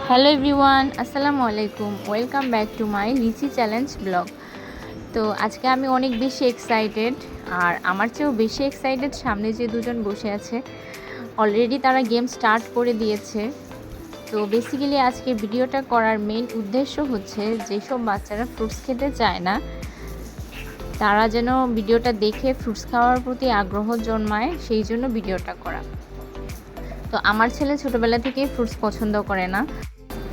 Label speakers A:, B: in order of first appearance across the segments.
A: Hello everyone, আসসালামু আলাইকুম। Welcome back to my litchi challenge blog. তো আজকে আমি অনেক বেশি এক্সাইটেড, আর আমার চেয়েও বেশি এক্সাইটেড সামনে যে দুজন বসে আছে। অলরেডি তারা গেম স্টার্ট করে দিয়েছে। তো বেসিক্যালি আজকে ভিডিওটা করার মেইন উদ্দেশ্য হচ্ছে যেসব বাচ্চারা ফ্রুটস খেতে চায় না তারা যেন ভিডিওটা দেখে ফ্রুটস খাওয়ার প্রতি আগ্রহ জন্মায়, সেই জন্য ভিডিওটা করা। তো আমার ছেলে ছোটোবেলা থেকেই ফ্রুটস পছন্দ করে না,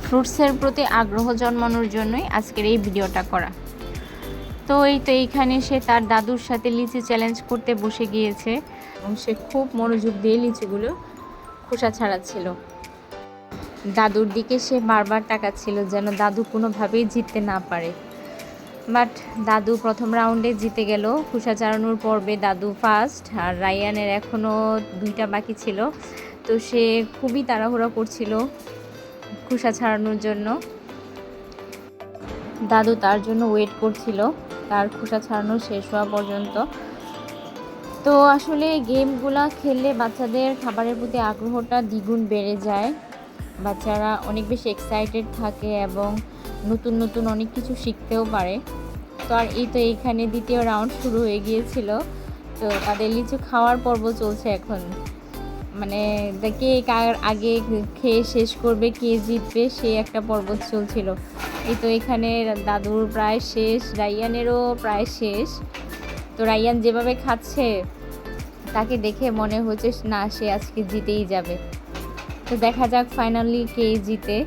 A: ফ্রুটসের প্রতি আগ্রহ জন্মানোর জন্যই আজকের এই ভিডিওটা করা। তো এইখানে সে তার দাদুর সাথে লিচি চ্যালেঞ্জ করতে বসে গিয়েছে এবং সে খুব মনোযোগ দিয়ে লিচিগুলো খোসা ছাড়াচ্ছিল। দাদুর দিকে সে বারবার তাকাচ্ছিল যেন দাদু কোনোভাবেই জিততে না পারে। বাট দাদু প্রথম রাউন্ডে জিতে গেল। খোসা ছাড়ানোর পর্বে দাদু ফার্স্ট, আর রায়ানের এখনও 2টা বাকি ছিল। তো সে খুবই তাড়াহুড়া করছিল খোসা ছাড়ানোর জন্য। দাদু তার জন্য ওয়েট করছিল তার খোসা ছাড়ানো শেষ হওয়া পর্যন্ত। তো আসলে গেমগুলা খেললে বাচ্চাদের খাবারের প্রতি আগ্রহটা দ্বিগুণ বেড়ে যায়। বাচ্চারা অনেক বেশি এক্সাইটেড থাকে এবং নতুন নতুন অনেক কিছু শিখতেও পারে। তো আর এইখানে দ্বিতীয় রাউন্ড শুরু হয়ে গিয়েছিল। তো তাদের লিচু খাওয়ার পর্ব চলছে এখন। মানে কে আগে খেয়ে শেষ করবে, কে জিতবে, সেই একটা পর্ব চলছিল। এখানে দাদুর প্রায় শেষ, রাইয়ানেরও প্রায় শেষ। তো রাইয়ান যেভাবে খাচ্ছে তাকে দেখে মনে হচ্ছে না, সে আজকে জিতেই যাবে। তো দেখা যাক ফাইনালি কে জিতে।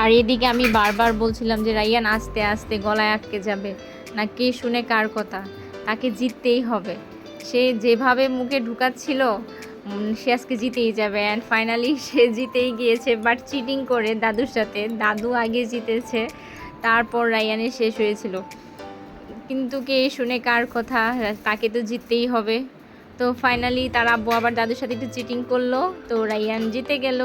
A: আর এদিকে আমি বারবার বলছিলাম যে রাইয়ান আস্তে আস্তে, গলায় আটকে যাবে না, কে শুনে কার কথা, তাকে জিততেই হবে। সে যেভাবে মুখে ঢুকাচ্ছিল সে আজকে জিতেই যাবে। অ্যান্ড ফাইনালি সে জিতেই গিয়েছে, বাট চিটিং করে দাদুর সাথে। দাদু আগে জিতেছে, তারপর রাইয়ানের শেষ হয়েছিল। কিন্তু কে শুনে কার কথা, তাকে তো জিততেই হবে। তো ফাইনালি তার আব্বু আবার দাদুর সাথে একটু চিটিং করলো, তো রাইয়ান জিতে গেল।